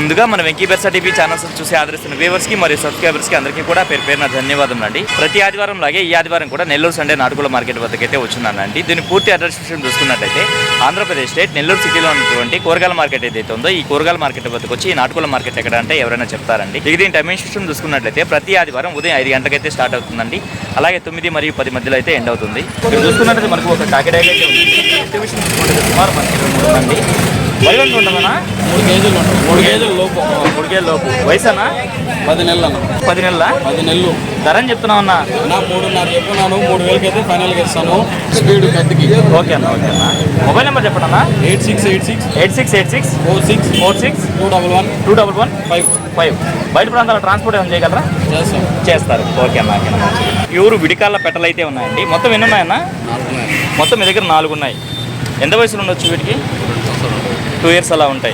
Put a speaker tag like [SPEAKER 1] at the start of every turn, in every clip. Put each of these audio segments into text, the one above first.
[SPEAKER 1] ముందుగా మన Venky బెర్సా TV channels చూసి ఆదరిస్తున్న వ్యూవర్స్కి మరియు సబ్స్క్రైబర్స్కి అందరికీ కూడా పేరున ధన్యవాదములు అండి. ప్రతి ఆదివారం లాగే ఈ ఆదివారం కూడా నెల్లూరు సండే నాటుకోళ్ల మార్కెట్ వద్దకైతే వచ్చినానండి. దీని పూర్తి అడ్రస్ విషయం చూసుకున్నట్లయితే ఆంధ్రప్రదేశ్ స్టేట్ నెల్లూరు సిటీలో ఉన్నటువంటి కూరగాయల మార్కెట్ ఏదైతే ఉందో ఈ కూరగాయల మార్కెట్ వద్దకు వచ్చి ఈ నాటుకోళ్ల మార్కెట్ ఎక్కడ అంటే ఎవరైనా చెప్తారండి. ఇక దీని టైమింగ్ సిస్టమ్ చూసుకున్నట్లయితే ప్రతి ఆదివారం ఉదయం 5 గంటలకైతే స్టార్ట్ అవుతుందండి. అలాగే 9 మరియు 10 మధ్యలో అయితే ఎండ్ అవుతుంది. ఇక్కడ చూసుకున్నట్లయితే మనకు ఒక కాకిడాయ అయితే ఉంది. ఎగ్జిబిషన్ చూసుకుంటే సుమారు మనకి 23 ఉందండి. వయసు ఉంటుందన్నా
[SPEAKER 2] 3 కేజీలు ఉంటుంది. 3 కేజీల లోపు.
[SPEAKER 1] 3 కేజీల లోపు. వయసన్నా
[SPEAKER 2] 10 నెలలు అన్న.
[SPEAKER 1] 10 నెలల
[SPEAKER 2] 10 నెలలు.
[SPEAKER 1] ధర అని చెప్తున్నావు అన్న?
[SPEAKER 2] 3.5 చెప్తున్నాను. 3,000కి అయితే ఫైనల్గా ఇస్తాను. స్పీడ్ కత్తికి.
[SPEAKER 1] ఓకే అన్న, ఓకే అన్న. మొబైల్ నెంబర్ చెప్పండి అన్న.
[SPEAKER 2] 8686
[SPEAKER 1] 46 211 5 బయట ప్రాంతాల ట్రాన్స్పోర్ట్ ఏమైనా చేయగలరా? చేస్తారు. ఓకే అన్న, ఓకే అన్న. ప్యూర్ విడికాళ్ళ పెట్టలు అయితే ఉన్నాయండి. మొత్తం ఎన్ని ఉన్నాయన్న? మొత్తం మీ దగ్గర 4 ఉన్నాయి. ఎంత వయసులో ఉండొచ్చు వీటికి? 2 years అలా ఉంటాయి.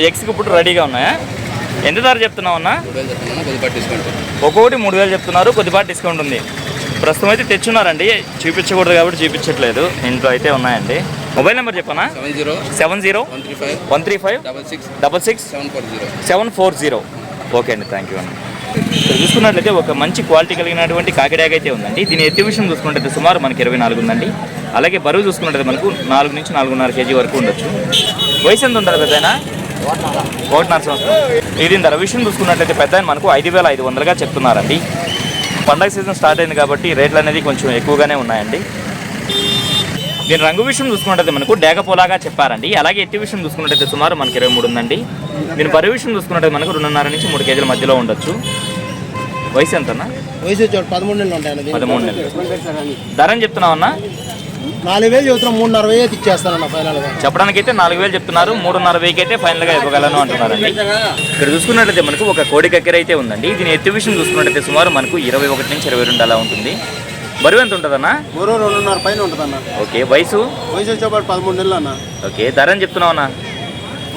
[SPEAKER 1] ఎగ్స్కి ఇప్పుడు రెడీగా ఉన్నాయా? ఎంత ధర చెప్తున్నావు అన్న? ఒక్కొక్కటి 3,000 చెప్తున్నారు. కొద్దిపాటి డిస్కౌంట్ ఉంది. ప్రస్తుతం అయితే తెచ్చున్నారండి, చూపించకూడదు కాబట్టి చూపించట్లేదు. ఇంట్లో అయితే ఉన్నాయండి. మొబైల్ నెంబర్ చెప్పనా? 70 135 740. ఓకే అండి, థ్యాంక్ యూ అన్న. ఇక్కడ చూసుకున్నట్లయితే ఒక మంచి క్వాలిటీ కలిగినటువంటి కాకిడాగ అయితే ఉందండి. దీని ఎత్తి విషయం చూసుకున్నట్లయితే సుమారు మనకి 24 ఉందండి. అలాగే బరువు చూసుకున్నట్లయితే మనకు 4 నుంచి 4.5 కేజీ వరకు ఉండొచ్చు. వయసు ఎంత ఉంటుంది పెద్దయినా? 1.5 సంవత్సరం. ఇది ధర విషయం చూసుకున్నట్లయితే పెద్ద మనకు 5,500గా చెప్తున్నారండి. పండగ సీజన్ స్టార్ట్ అయింది కాబట్టి రేట్లు అనేది కొంచెం ఎక్కువగానే ఉన్నాయండి. దీని రంగు విషయం చూసుకున్నట్లయితే మనకు డేగపోలాగా చెప్పారండి. అలాగే ఎత్తి విషయం చూసుకున్నట్లయితే సుమారు మనకి 23 ఉందండి. దీని బరువు విషయం చూసుకున్నట్లయితే మనకు 2.5 నుంచి 3 కేజీల మధ్యలో ఉండొచ్చు. వయసు ఎంతన్నా?
[SPEAKER 3] వయసు 13 నెలలు ఉంటాయి.
[SPEAKER 1] 13 నెలలు. ధర అని చెప్తున్నావన్నా?
[SPEAKER 3] 4,000 చెబుతున్నాం. 3,500 అయితే ఇచ్చేస్తానన్న ఫైనల్గా.
[SPEAKER 1] చెప్పడానికి అయితే 4,000 చెప్తున్నారు. 3,500 అయితే ఫైనల్గా ఇవ్వగలను అంటున్నారండి. ఇక్కడ చూసుకున్నట్లయితే మనకు ఒక కోడి కక్కెర అయితే ఉందండి. దీని ఎత్తి విషయం చూసుకున్నట్లయితే సుమారు మనకు 21 నుంచి 22 అలా ఉంటుంది. బరువు ఎంత ఉంటుందన్నా?
[SPEAKER 3] 2.5 పైన ఉంటుందన్న.
[SPEAKER 1] ఓకే. వయసు
[SPEAKER 3] వచ్చేపాటు 13 నెలలు అన్న.
[SPEAKER 1] ఓకే. ధర అని చెప్తున్నావు అన్న?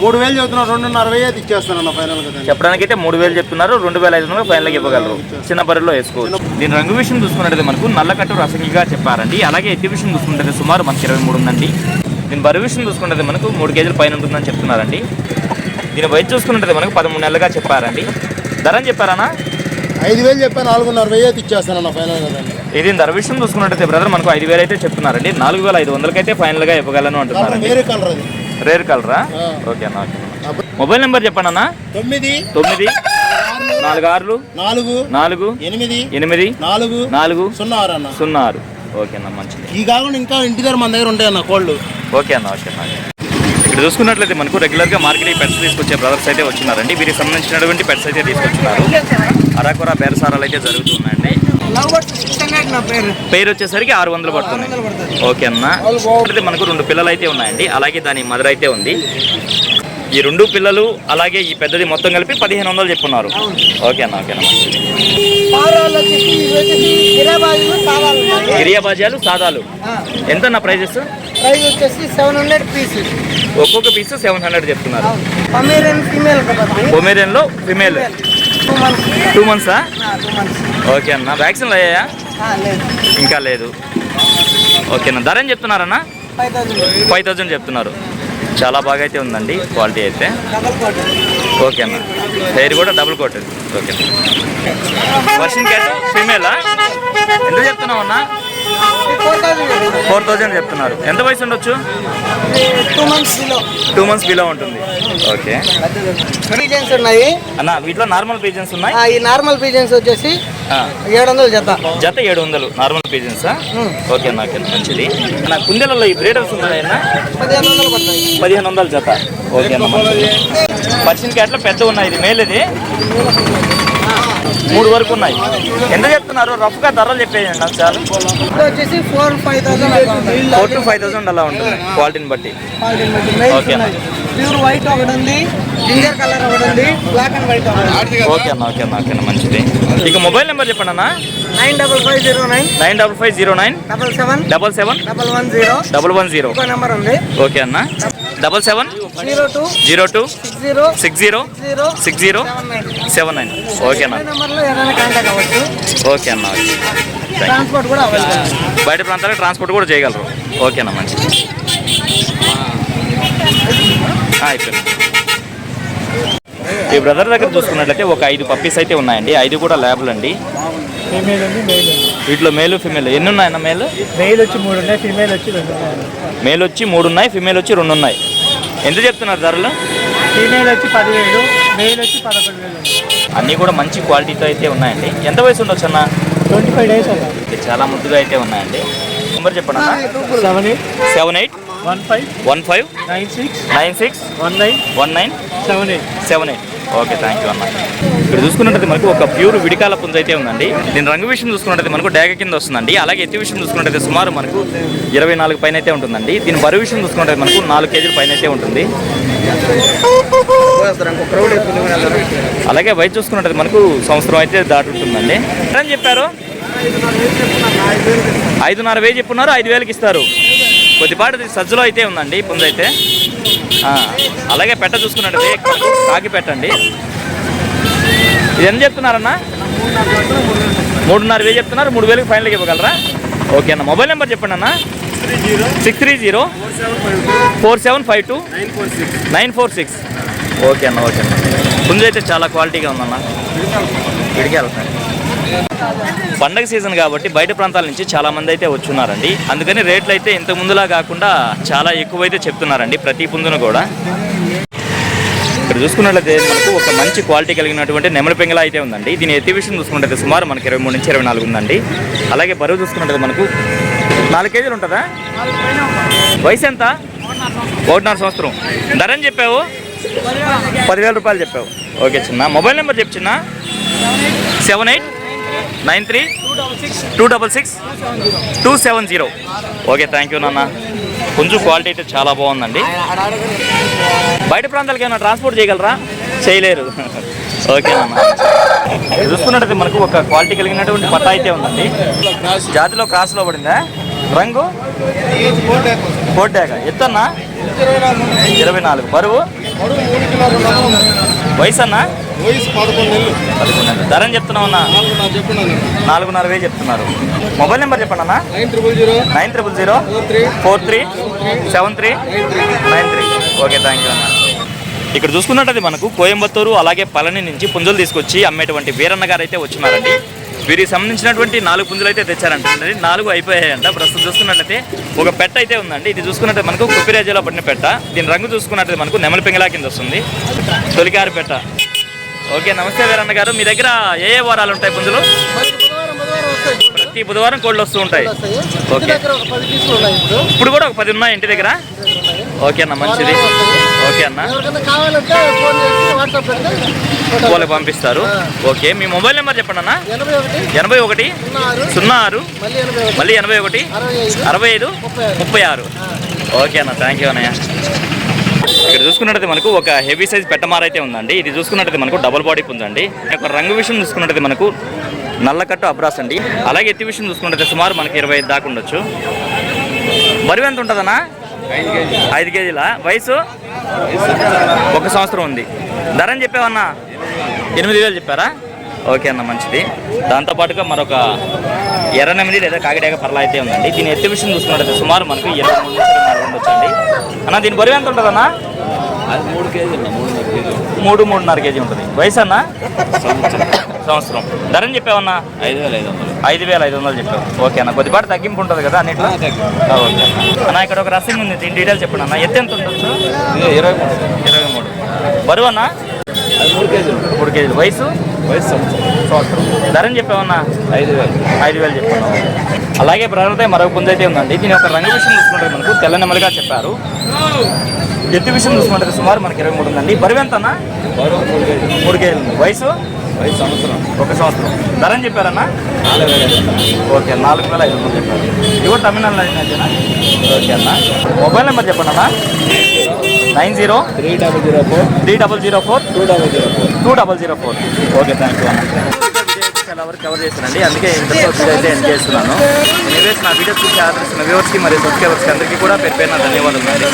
[SPEAKER 3] 3,000 చెబుతున్నా. 2,500 అయితే ఇచ్చేస్తానన్న ఫైనల్గా.
[SPEAKER 1] చెప్పడానికి అయితే 3,000 చెప్తున్నారు. 2,500 ఫైనల్గా ఇవ్వగలరు. చిన్న బరువులో వేసుకోవచ్చు. దీని రంగు విషయం చూసుకున్నట్లయితే మనకు నల్లకట్టు రసంగిగా చెప్పారండి. అలాగే ఎత్తి విషయం చూసుకుంటే సుమారు మనకి 23 ఉందండి. దీని బరువు విషయం చూసుకుంటే మనకు 3 కేజీల పైన ఉంటుందని చెప్తున్నారండి. దీని వయసు చూసుకున్నట్లయితే మనకు 13 నెలలుగా చెప్పారండి. ధర అని చెప్పారన్నా?
[SPEAKER 3] 5,000 చెప్పా. 4,500 అయితే ఇచ్చేస్తానన్న ఫైనల్గా.
[SPEAKER 1] ఇది ధర విషయం చూసుకున్నట్లయితే బ్రదర్ మనకు 5,000 అయితే చెప్తున్నారండి. 4,500 అయితే ఫైనల్గా ఇవ్వగలను అంటున్నారు.
[SPEAKER 3] వేరే కలర్ అది.
[SPEAKER 1] రేర్ కలరా? ఓకే అన్న. మొబైల్ నెంబర్ చెప్పండి అన్న.
[SPEAKER 3] 9
[SPEAKER 1] 46 4 8 4 06. ఓకే అన్న, మంచిది.
[SPEAKER 3] ఈ కాకుండా ఇంకా ఇంటి దగ్గర మన దగ్గర ఉంటాయి అన్న కోళ్ళు.
[SPEAKER 1] ఓకే అన్న, ఓకే అన్న. ఇక్కడ చూసుకున్నట్లయితే మనకు రెగ్యులర్గా మార్కెట్ పెట్స్ తీసుకొచ్చే బ్రదర్స్ అయితే వచ్చినారండి. వీరికి సంబంధించినటువంటి పెట్స్ అయితే తీసుకొచ్చినారు. అరాకొర బేరసారాలు అయితే జరుగుతున్నాయండి. పేరు వచ్చేసరికి 600 పడుతుంది. ఓకే అన్న. అయితే మనకు 2 పిల్లలు అయితే ఉన్నాయండి. అలాగే దాని మదర్ అయితే ఉంది. ఈ 2 పిల్లలు అలాగే ఈ పెద్దది మొత్తం కలిపి 1,500 చెప్పున్నారు. ఓకే అన్న, ఓకే అన్న. గిరియా బాజాలు సాదాలు ఎంత అన్న ప్రైజెస్?
[SPEAKER 4] ప్రైస్ వచ్చేసి 700 పీసెస్.
[SPEAKER 1] ఒక్కొక్క పీస్ 700 చెప్తున్నారు.
[SPEAKER 4] పొమేరియన్
[SPEAKER 1] లో ఫిమేల్ 2 months. ఓకే అన్న. వ్యాక్సిన్లు అయ్యాయా? ఇంకా లేదు. ఓకే అన్న. ధర ఏం చెప్తున్నారన్న? 5,000 చెప్తున్నారు. చాలా బాగా అయితే ఉందండి క్వాలిటీ అయితే. ఓకే అన్న. హెయిర్ కూడా డబుల్ కోటెడ్. ఓకే. వర్షింగ్ క్యాట్ ఫీమేలా? ఎంత చెప్తున్నావు అన్న? 4,000 చెప్తున్నారు. ఎంత వయసు ఉండొచ్చు? 2 months బిలో ఉంటుంది. ఓకే
[SPEAKER 4] పీజన్స్ ఉన్నాయి
[SPEAKER 1] అన్న. వీటిలో నార్మల్ పీజన్స్ ఉన్నాయి.
[SPEAKER 4] ఈ నార్మల్ పీజన్స్ వచ్చేసి 700 జత 700
[SPEAKER 1] నార్మల్ పీజన్స్. ఓకే అన్న, ఓకే మంచిది అన్న. కుందేలలో ఈ బ్రీడర్స్ ఉన్నాయన్న? 1,500 జత. ఓకే అన్న. పర్షియన్ క్యాట్లో పెద్ద ఉన్నాయి. ఇది మేల్. ఇది 3 వరకు ఉన్నాయి. ఎంత చెప్తున్నారు? రఫ్గా ధరలు చెప్పేయండి నాకు చాలు.
[SPEAKER 4] వచ్చేసి 4,000 to
[SPEAKER 1] 5,000 అలా ఉంటుంది క్వాలిటీని బట్టి. ఓకే అన్న.
[SPEAKER 4] ప్యూర్ వైట్ ఒకటి ఉంది, జింజర్ కలర్ ఒకటి ఉంది, బ్లాక్ అండ్ వైట్ ఒకటి.
[SPEAKER 1] ఓకే అన్న, ఓకే అన్న, ఓకే అన్న, మంచిది. ఇక మొబైల్ నెంబర్ చెప్పండి అన్న.
[SPEAKER 4] 95509
[SPEAKER 1] 77 110
[SPEAKER 4] నెంబర్ ఉంది.
[SPEAKER 1] ఓకే అన్న. 7702 60 79. ఓకే అన్న. ఓకే అన్న.
[SPEAKER 4] ట్రాన్స్పోర్ట్ కూడా అవైలబుల్.
[SPEAKER 1] బయట ప్రాంతాలకు ట్రాన్స్పోర్ట్ కూడా చేయగలరు. ఓకే అన్న, మంచిది. అయిపోయింది. ఈ బ్రదర్ దగ్గర చూసుకున్నట్లయితే ఒక 5 పప్పీస్ అయితే ఉన్నాయండి. 5 కూడా ల్యాబ్లు అండి.
[SPEAKER 3] ఫీమేల్ ఉంది, మెయిల్ ఉంది.
[SPEAKER 1] వీటిలో మేలు ఫిమేల్ ఎన్ని ఉన్నాయన్న? మేలు
[SPEAKER 3] మెయిల్ వచ్చి 3 ఉన్నాయి, ఫీమేల్ వచ్చి 2 ఉన్నాయి.
[SPEAKER 1] మేల్ వచ్చి 3 ఉన్నాయి, ఫిమేల్ వచ్చి 2 ఉన్నాయి. ఎంత చెప్తున్నారు ధరలు?
[SPEAKER 3] ఫీమేల్ వచ్చి 10,000, మెయిల్ వచ్చి 11,000.
[SPEAKER 1] అన్నీ కూడా మంచి క్వాలిటీతో అయితే ఉన్నాయండి. ఎంత వయసు ఉండొచ్చు అన్న?
[SPEAKER 3] 25 days అలా.
[SPEAKER 1] చాలా ముద్దుగా అయితే ఉన్నాయండి. నెంబర్ చెప్పండి అన్న.
[SPEAKER 3] 78
[SPEAKER 1] 78
[SPEAKER 3] 15
[SPEAKER 1] 15
[SPEAKER 3] 96
[SPEAKER 1] 96
[SPEAKER 3] 19
[SPEAKER 1] 19
[SPEAKER 3] 78.
[SPEAKER 1] 78. ఓకే, థ్యాంక్ యూ అన్న. ఇక్కడ చూసుకున్నట్టు మనకు ఒక ప్యూర్ విడికాల పుంజ అయితే ఉందండి. దీని రంగు విషయం చూసుకున్నట్టు మనకు డాగ కింద వస్తుందండి. అలాగే ఎత్తి విషయం చూసుకున్నట్టు సుమారు మనకు 24 పైన అయితే ఉంటుందండి. దీని బరువు విషయం చూసుకున్నట్టు మనకు 4 కేజీల పైన అయితే ఉంటుంది. అలాగే వయసు చూసుకున్నట్టు మనకు సంవత్సరం అయితే దాటుతుందండి. ఎంత చెప్పారు? 5,500 చెప్పున్నారు, 5,000కి ఇస్తారు. కొద్దిపాటి సజ్జలో అయితే ఉందండి పుంజ అయితే. అలాగే పెట్ట చూసుకున్నట్టు కాకి పెట్టండి. ఇది ఎంత చెప్తున్నారన్నా? 3,500 చెప్తున్నారు. 3,000కి ఫైనల్గా ఇవ్వగలరా? ఓకే అన్న. మొబైల్ నెంబర్ చెప్పండి అన్న. 630 4752 946. ఓకే అన్న, ఓకే అన్న. పుంజ అయితే చాలా క్వాలిటీగా ఉందన్న. విడికి పండగ సీజన్ కాబట్టి బయట ప్రాంతాల నుంచి చాలా మంది అయితే వచ్చున్నారండి. అందుకని రేట్లు అయితే ఇంతకు ముందులా కాకుండా చాలా ఎక్కువైతే చెప్తున్నారండి ప్రతి పుంజును కూడా. ఇక్కడ చూసుకున్నట్లయితే మనకు ఒక మంచి క్వాలిటీ కలిగినటువంటి నెమలి పెంగళ అయితే ఉందండి. దీని ఎత్తి విషయం చూసుకున్నట్లయితే సుమారు మనకి 23 నుంచి 24 ఉందండి. అలాగే బరువు చూసుకున్నట్లయితే మనకు 4 కేజీలు ఉంటుందా? వయసు ఎంత? 1.5 సంవత్సరం. ధర అని చెప్పావు? 10,000 రూపాయలు చెప్పావు. ఓకే చిన్న. మొబైల్ నెంబర్ చెప్పు చిన్న. 7893 266 270. ఓకే, థ్యాంక్ యూ నాన్న. కొంచెం క్వాలిటీ అయితే చాలా బాగుందండి. బయట ప్రాంతాలకి ఏమైనా ట్రాన్స్పోర్ట్ చేయగలరా? చేయలేరు. ఓకే నాన్న. చూసుకున్నట్టయితే మనకు ఒక క్వాలిటీ కలిగినటువంటి పట్ట అయితే ఉందండి. జాతిలో క్రాస్లో పడిందా? రంగు కోట్యాక. ఎత్తన్నా? 24. బరువు? వయసు అన్నా? 11. ధర అని చెప్తున్నావు అన్న? 4,500 చెప్తున్నారు. మొబైల్ నెంబర్ చెప్పండి అన్న. 9000 43 73 93. ఓకే, థ్యాంక్ యూ అన్న. ఇక్కడ చూసుకున్నట్టు మనకు కోయంబత్తూరు అలాగే పళని నుంచి పుంజులు తీసుకొచ్చి అమ్మేటువంటి వీరన్న గారు అయితే వచ్చినారండి. వీరికి సంబంధించినటువంటి 4 పుంజులు అయితే తెచ్చారంటండి. 4 అయిపోయాయంట. ప్రస్తుతం చూసుకున్నట్లయితే ఒక పెట్ట అయితే ఉందండి. ఇది చూసుకున్నట్టు మనకు కుప్పిరాజులో పడిన పెట్ట. దీని రంగు చూసుకున్నట్లయితే మనకు నెమలి పెంగళా కింద వస్తుంది. తొలికారు పెట్ట. ఓకే, నమస్తే వీరన్న గారు. మీ దగ్గర ఏ వారాలు ఉంటాయి పుంజులు? ప్రతి బుధవారం కోళ్ళు వస్తూ ఉంటాయి. ఓకే, ఇప్పుడు కూడా ఒక 10 ఉన్నాయి ఇంటి దగ్గర. ఓకే అన్న, మంచిది. ఓకే అన్న, వాళ్ళకి పంపిస్తారు. ఓకే, మీ మొబైల్ నెంబర్ చెప్పండి అన్న. 81 06 మళ్ళీ 81 65 36. ఓకే అన్న, థ్యాంక్ యూ అన్నయ్య. ఇక్కడ చూసుకున్నట్టయితే మనకు ఒక హెవీ సైజ్ పెట్టమార అయితే ఉందండి. ఇది చూసుకున్నట్టయితే మనకు డబుల్ బాడీ పుంజండి. ఒక రంగు విషయం చూసుకున్నట్టయితే మనకు నల్లకట్టు అబ్రాస్ అండి. అలాగే ఎత్తి విషయం చూసుకున్నట్టయితే సుమారు మనకి 25 దాకా ఉండొచ్చు. బరువు ఎంత ఉంటుందన్నా? 5 కేజీల. వయసు 1 సంవత్సరం ఉంది. ధర అని చెప్పావన్నా? 8,000 చెప్పారా? ఓకే అన్న, మంచిది. దాంతోపాటుగా మరొక ఎర్రనెమిలి లేదా కాకిడాక పర్లా అయితే ఉందండి. దీని ఎత్తి విషయం చూసుకున్నట్టయితే సుమారు మనకు 23 నుంచి 24 ఉండొచ్చండి. అన్న దీని బరువు ఎంత ఉంటుందన్నా? 3 కేజీలు 3.5 కేజీ ఉంటుంది. వయసు అన్న? సంవత్సరం. ధర అని చెప్పావన్నా? 5,500 చెప్పావు. ఓకే అన్న, కొద్దిపాటు తగ్గింపు ఉంటుంది కదా అన్నిట్లో? ఓకే అన్న. ఇక్కడ ఒక రసింగ్ ఉంది, దీని డీటెయిల్స్ చెప్పండి అన్న. ఎత్తు ఎంత ఉండొచ్చు? 23. బరువు అన్న? 3 కేజీలు. వయసు? సంవత్సరం. ధర అని చెప్పావన్నా? 5,000 చెప్పాను. అలాగే ప్రజలతో మరొక పుంజ అయితే ఉందండి. దీని యొక్క రంగు విషయం చూసుకుంటే మనకు తెల్ల నెమలిగా చెప్పారు. ఎత్తు విషయం చూసుకుంటే సుమారు మనకి 23 ఉందండి. బరువు ఎంత అన్న? 3 కేజీలు. వయసు? 1 సంవత్సరం. ధర అని చెప్పారన్నా? 4,000. ఓకే, 4,500 చెప్పారు. ఇవి కూడా తమిళనాడులో అయినా? ఓకే అన్న. మొబైల్ నెంబర్ చెప్పండి అన్న. 90 3004 2004. ఓకే, థ్యాంక్ యూ అన్న. చాలా వరకు కవర్ చేశానండి, అందుకే ఇంతలో అయితే ఎండ్ చేస్తున్నాను. ఎనీవేస్ నా వీడియోస్ చూసి ఆదరిస్తున్న వ్యూవర్స్కి మరియు సబ్స్క్రైబర్స్కి అందరికీ కూడా పేరు పేరున ధన్యవాదాలు.